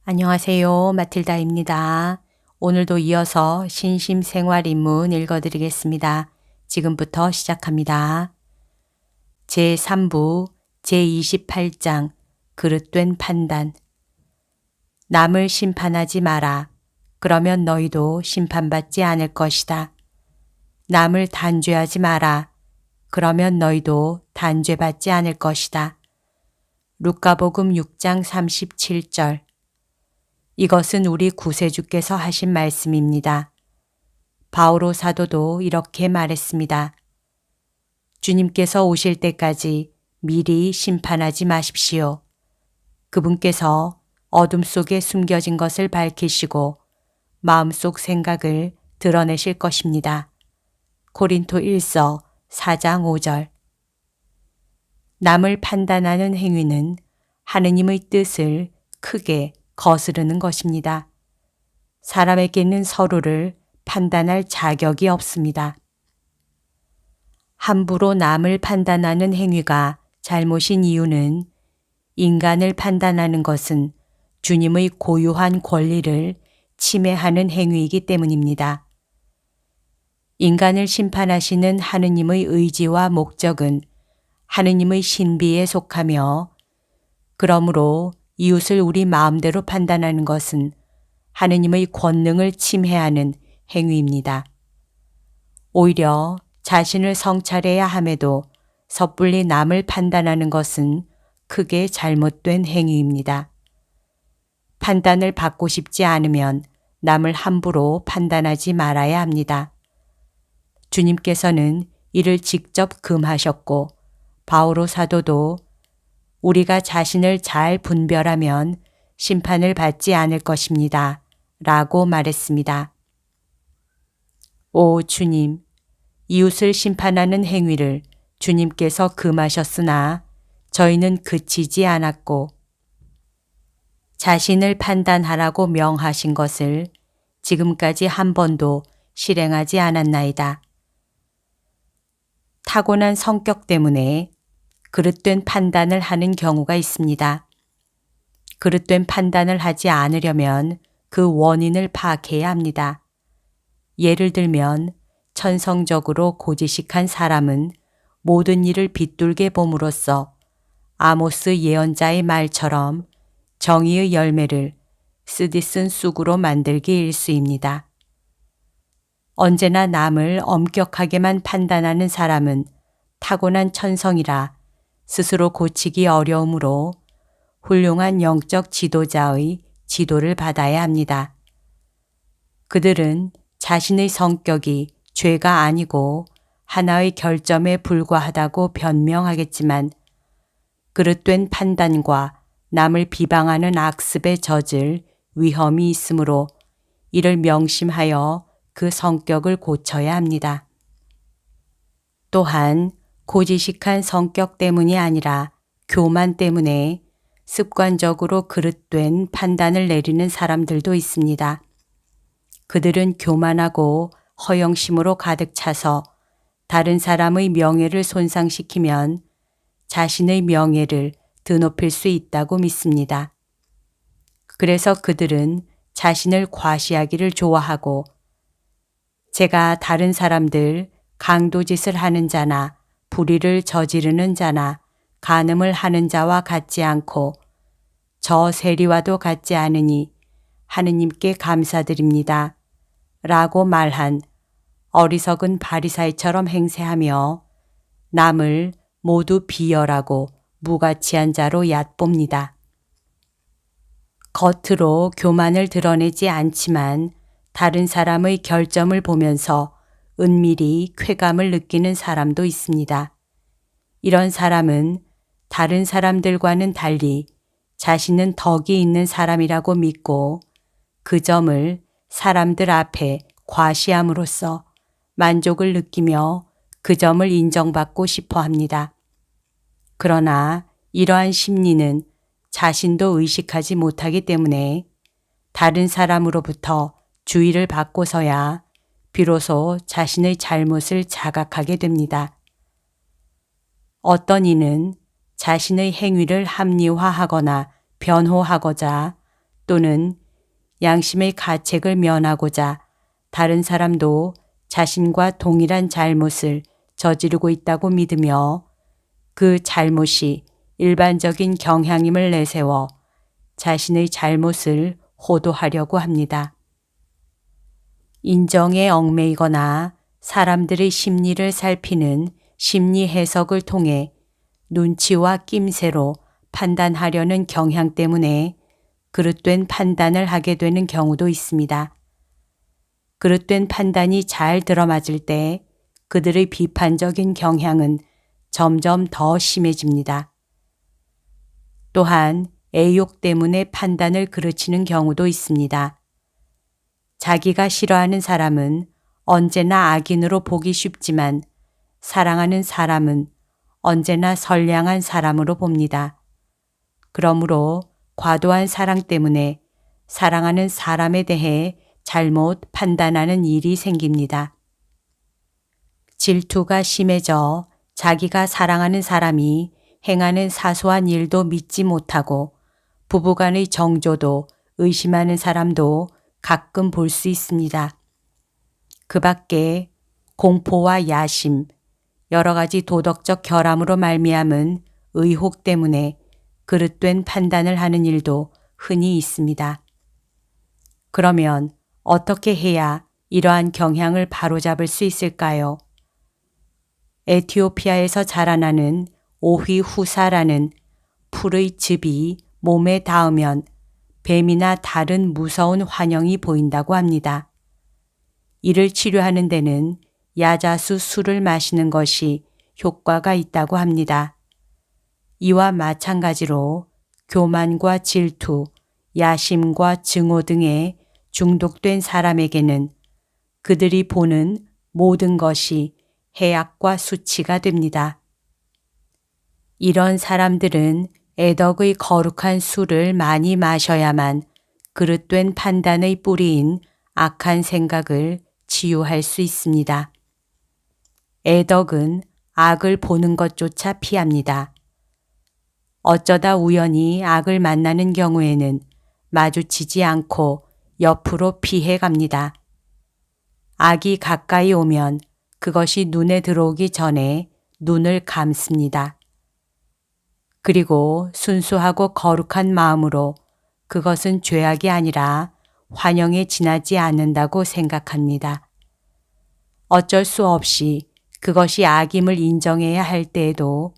안녕하세요. 마틸다입니다. 오늘도 이어서 신심생활인문 읽어드리겠습니다. 지금부터 시작합니다. 제3부 제28장 그릇된 판단. 남을 심판하지 마라. 그러면 너희도 심판받지 않을 것이다. 남을 단죄하지 마라. 그러면 너희도 단죄받지 않을 것이다. 루카복음 6장 37절. 이것은 우리 구세주께서 하신 말씀입니다. 바오로 사도도 이렇게 말했습니다. 주님께서 오실 때까지 미리 심판하지 마십시오. 그분께서 어둠 속에 숨겨진 것을 밝히시고 마음속 생각을 드러내실 것입니다. 고린토 1서 4장 5절. 남을 판단하는 행위는 하느님의 뜻을 크게 거스르는 것입니다. 사람에게는 서로를 판단할 자격이 없습니다. 함부로 남을 판단하는 행위가 잘못인 이유는 인간을 판단하는 것은 주님의 고유한 권리를 침해하는 행위이기 때문입니다. 인간을 심판하시는 하느님의 의지와 목적은 하느님의 신비에 속하며 그러므로 이웃을 우리 마음대로 판단하는 것은 하느님의 권능을 침해하는 행위입니다. 오히려 자신을 성찰해야 함에도 섣불리 남을 판단하는 것은 크게 잘못된 행위입니다. 판단을 받고 싶지 않으면 남을 함부로 판단하지 말아야 합니다. 주님께서는 이를 직접 금하셨고 바오로 사도도 우리가 자신을 잘 분별하면 심판을 받지 않을 것입니다. 라고 말했습니다. 오 주님, 이웃을 심판하는 행위를 주님께서 금하셨으나 저희는 그치지 않았고 자신을 판단하라고 명하신 것을 지금까지 한 번도 실행하지 않았나이다. 타고난 성격 때문에 그릇된 판단을 하는 경우가 있습니다. 그릇된 판단을 하지 않으려면 그 원인을 파악해야 합니다. 예를 들면 천성적으로 고지식한 사람은 모든 일을 비뚤게 봄으로써 아모스 예언자의 말처럼 정의의 열매를 쓰디쓴 쑥으로 만들기 일쑤입니다. 언제나 남을 엄격하게만 판단하는 사람은 타고난 천성이라 스스로 고치기 어려우므로 훌륭한 영적 지도자의 지도를 받아야 합니다. 그들은 자신의 성격이 죄가 아니고 하나의 결점에 불과하다고 변명하겠지만 그릇된 판단과 남을 비방하는 악습에 젖을 위험이 있으므로 이를 명심하여 그 성격을 고쳐야 합니다. 또한 고지식한 성격 때문이 아니라 교만 때문에 습관적으로 그릇된 판단을 내리는 사람들도 있습니다. 그들은 교만하고 허영심으로 가득 차서 다른 사람의 명예를 손상시키면 자신의 명예를 드높일 수 있다고 믿습니다. 그래서 그들은 자신을 과시하기를 좋아하고 제가 다른 사람들 강도짓을 하는 자나 불의를 저지르는 자나 간음을 하는 자와 같지 않고 저 세리와도 같지 않으니 하느님께 감사드립니다. 라고 말한 어리석은 바리사이처럼 행세하며 남을 모두 비열하고 무가치한 자로 얕봅니다. 겉으로 교만을 드러내지 않지만 다른 사람의 결점을 보면서 은밀히 쾌감을 느끼는 사람도 있습니다. 이런 사람은 다른 사람들과는 달리 자신은 덕이 있는 사람이라고 믿고 그 점을 사람들 앞에 과시함으로써 만족을 느끼며 그 점을 인정받고 싶어 합니다. 그러나 이러한 심리는 자신도 의식하지 못하기 때문에 다른 사람으로부터 주의를 받고서야 비로소 자신의 잘못을 자각하게 됩니다. 어떤 이는 자신의 행위를 합리화하거나 변호하고자 또는 양심의 가책을 면하고자 다른 사람도 자신과 동일한 잘못을 저지르고 있다고 믿으며 그 잘못이 일반적인 경향임을 내세워 자신의 잘못을 호도하려고 합니다. 인정에 얽매이거나 사람들의 심리를 살피는 심리 해석을 통해 눈치와 낌새로 판단하려는 경향 때문에 그릇된 판단을 하게 되는 경우도 있습니다. 그릇된 판단이 잘 들어맞을 때 그들의 비판적인 경향은 점점 더 심해집니다. 또한 애욕 때문에 판단을 그르치는 경우도 있습니다. 자기가 싫어하는 사람은 언제나 악인으로 보기 쉽지만 사랑하는 사람은 언제나 선량한 사람으로 봅니다. 그러므로 과도한 사랑 때문에 사랑하는 사람에 대해 잘못 판단하는 일이 생깁니다. 질투가 심해져 자기가 사랑하는 사람이 행하는 사소한 일도 믿지 못하고 부부간의 정조도 의심하는 사람도 가끔 볼 수 있습니다. 그 밖에 공포와 야심, 여러 가지 도덕적 결함으로 말미암은 의혹 때문에 그릇된 판단을 하는 일도 흔히 있습니다. 그러면 어떻게 해야 이러한 경향을 바로잡을 수 있을까요? 에티오피아에서 자라나는 오휘후사라는 풀의 즙이 몸에 닿으면 뱀이나 다른 무서운 환영이 보인다고 합니다. 이를 치료하는 데는 야자수 술을 마시는 것이 효과가 있다고 합니다. 이와 마찬가지로 교만과 질투, 야심과 증오 등에 중독된 사람에게는 그들이 보는 모든 것이 해악과 수치가 됩니다. 이런 사람들은 애덕의 거룩한 술을 많이 마셔야만 그릇된 판단의 뿌리인 악한 생각을 치유할 수 있습니다. 애덕은 악을 보는 것조차 피합니다. 어쩌다 우연히 악을 만나는 경우에는 마주치지 않고 옆으로 피해 갑니다. 악이 가까이 오면 그것이 눈에 들어오기 전에 눈을 감습니다. 그리고 순수하고 거룩한 마음으로 그것은 죄악이 아니라 환영에 지나지 않는다고 생각합니다. 어쩔 수 없이 그것이 악임을 인정해야 할 때에도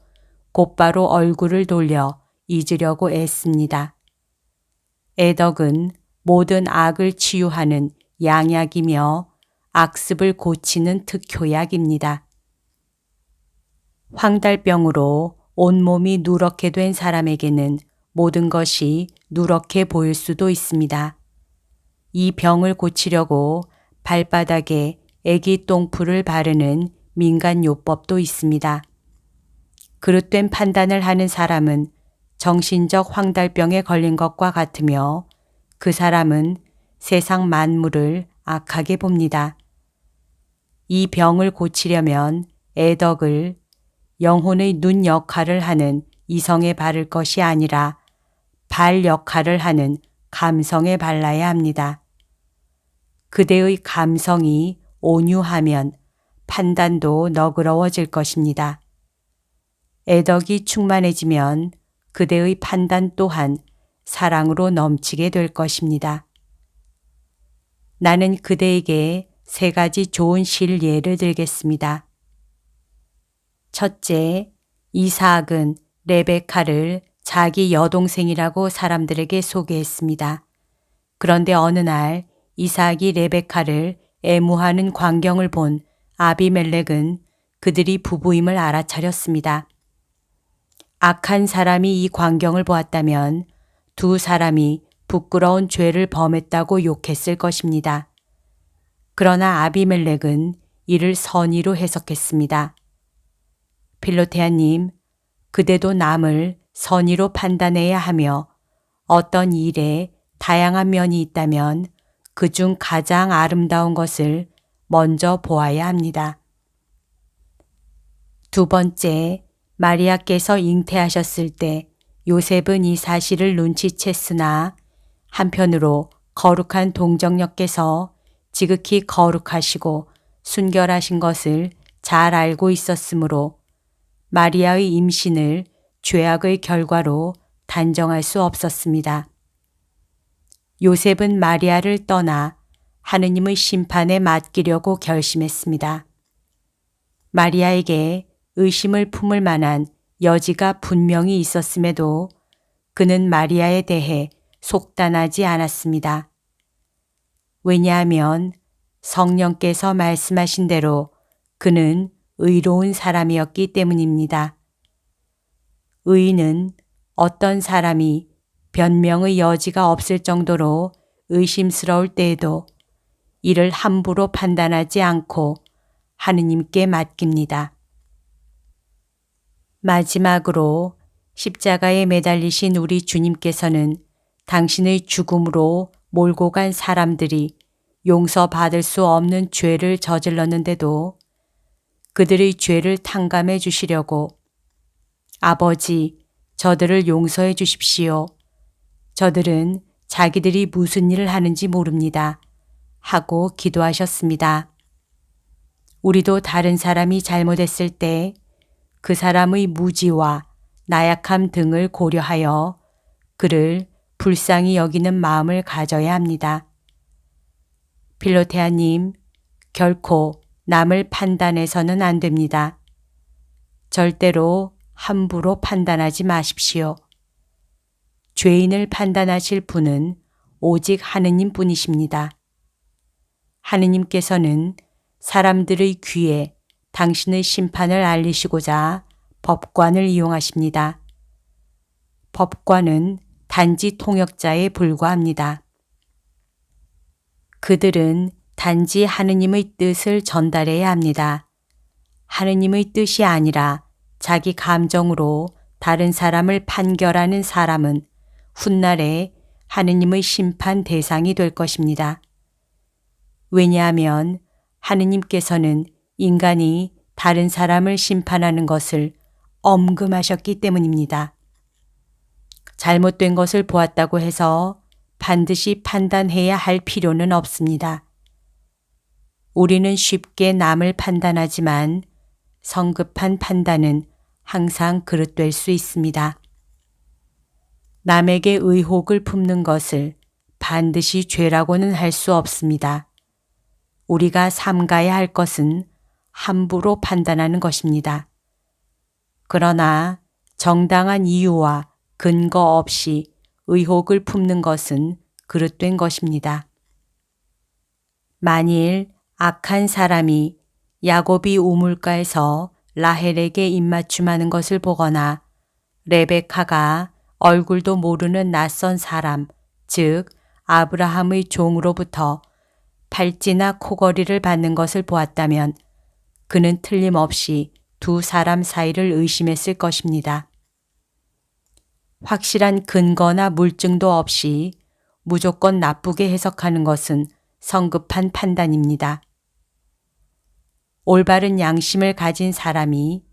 곧바로 얼굴을 돌려 잊으려고 애씁니다. 애덕은 모든 악을 치유하는 양약이며 악습을 고치는 특효약입니다. 황달병으로 온몸이 누렇게 된 사람에게는 모든 것이 누렇게 보일 수도 있습니다. 이 병을 고치려고 발바닥에 애기 똥풀을 바르는 민간요법도 있습니다. 그릇된 판단을 하는 사람은 정신적 황달병에 걸린 것과 같으며 그 사람은 세상 만물을 악하게 봅니다. 이 병을 고치려면 애덕을 영혼의 눈 역할을 하는 이성에 바를 것이 아니라 발 역할을 하는 감성에 발라야 합니다. 그대의 감성이 온유하면 판단도 너그러워질 것입니다. 애덕이 충만해지면 그대의 판단 또한 사랑으로 넘치게 될 것입니다. 나는 그대에게 3가지 좋은 실 예를 들겠습니다. 첫째, 이삭은 레베카를 자기 여동생이라고 사람들에게 소개했습니다. 그런데 어느 날 이삭이 레베카를 애무하는 광경을 본 아비멜렉은 그들이 부부임을 알아차렸습니다. 악한 사람이 이 광경을 보았다면 2 사람이 부끄러운 죄를 범했다고 욕했을 것입니다. 그러나 아비멜렉은 이를 선의로 해석했습니다. 필로테아님, 그대도 남을 선의로 판단해야 하며 어떤 일에 다양한 면이 있다면 그중 가장 아름다운 것을 먼저 보아야 합니다. 2 번째, 마리아께서 잉태하셨을 때 요셉은 이 사실을 눈치챘으나 한편으로 거룩한 동정녀께서 지극히 거룩하시고 순결하신 것을 잘 알고 있었으므로 마리아의 임신을 죄악의 결과로 단정할 수 없었습니다. 요셉은 마리아를 떠나 하느님의 심판에 맡기려고 결심했습니다. 마리아에게 의심을 품을 만한 여지가 분명히 있었음에도 그는 마리아에 대해 속단하지 않았습니다. 왜냐하면 성령께서 말씀하신 대로 그는 의로운 사람이었기 때문입니다. 의인은 어떤 사람이 변명의 여지가 없을 정도로 의심스러울 때에도 이를 함부로 판단하지 않고 하느님께 맡깁니다. 마지막으로 십자가에 매달리신 우리 주님께서는 당신의 죽음으로 몰고 간 사람들이 용서받을 수 없는 죄를 저질렀는데도 그들의 죄를 탕감해 주시려고 아버지, 저들을 용서해 주십시오. 저들은 자기들이 무슨 일을 하는지 모릅니다. 하고 기도하셨습니다. 우리도 다른 사람이 잘못했을 때 그 사람의 무지와 나약함 등을 고려하여 그를 불쌍히 여기는 마음을 가져야 합니다. 필로테아님, 결코 남을 판단해서는 안 됩니다. 절대로 함부로 판단하지 마십시오. 죄인을 판단하실 분은 오직 하느님 뿐이십니다. 하느님께서는 사람들의 귀에 당신의 심판을 알리시고자 법관을 이용하십니다. 법관은 단지 통역자에 불과합니다. 그들은 단지 하느님의 뜻을 전달해야 합니다. 하느님의 뜻이 아니라 자기 감정으로 다른 사람을 판결하는 사람은 훗날에 하느님의 심판 대상이 될 것입니다. 왜냐하면 하느님께서는 인간이 다른 사람을 심판하는 것을 엄금하셨기 때문입니다. 잘못된 것을 보았다고 해서 반드시 판단해야 할 필요는 없습니다. 우리는 쉽게 남을 판단하지만 성급한 판단은 항상 그릇될 수 있습니다. 남에게 의혹을 품는 것을 반드시 죄라고는 할 수 없습니다. 우리가 삼가야 할 것은 함부로 판단하는 것입니다. 그러나 정당한 이유와 근거 없이 의혹을 품는 것은 그릇된 것입니다. 만일 악한 사람이 야곱이 우물가에서 라헬에게 입맞춤하는 것을 보거나 레베카가 얼굴도 모르는 낯선 사람, 즉 아브라함의 종으로부터 팔찌나 코걸이를 받는 것을 보았다면 그는 틀림없이 두 사람 사이를 의심했을 것입니다. 확실한 근거나 물증도 없이 무조건 나쁘게 해석하는 것은 성급한 판단입니다. 올바른 양심을 가진 사람이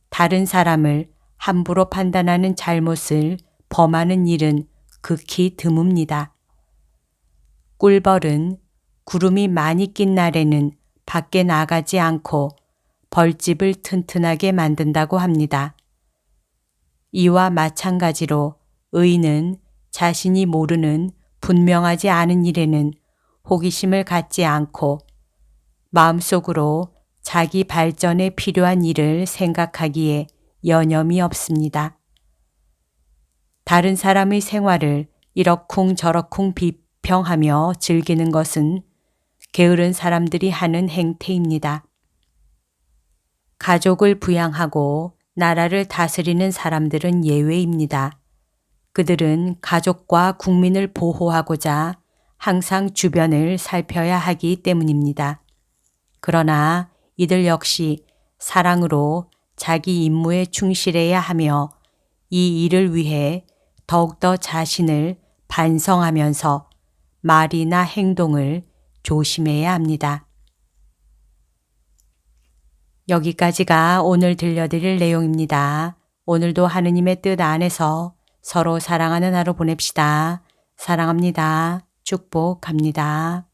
다른 사람을 함부로 판단하는 잘못을 범하는 일은 극히 드뭅니다. 꿀벌은 구름이 많이 낀 날에는 밖에 나가지 않고 벌집을 튼튼하게 만든다고 합니다. 이와 마찬가지로 의인은 자신이 모르는 분명하지 않은 일에는 호기심을 갖지 않고 마음속으로 자기 발전에 필요한 일을 생각하기에 여념이 없습니다. 다른 사람의 생활을 이러쿵저러쿵 비평하며 즐기는 것은 게으른 사람들이 하는 행태입니다. 가족을 부양하고 나라를 다스리는 사람들은 예외입니다. 그들은 가족과 국민을 보호하고자 항상 주변을 살펴야 하기 때문입니다. 그러나 이들 역시 사랑으로 자기 임무에 충실해야 하며 이 일을 위해 더욱더 자신을 반성하면서 말이나 행동을 조심해야 합니다. 여기까지가 오늘 들려드릴 내용입니다. 오늘도 하느님의 뜻 안에서 서로 사랑하는 하루 보냅시다. 사랑합니다. 축복합니다.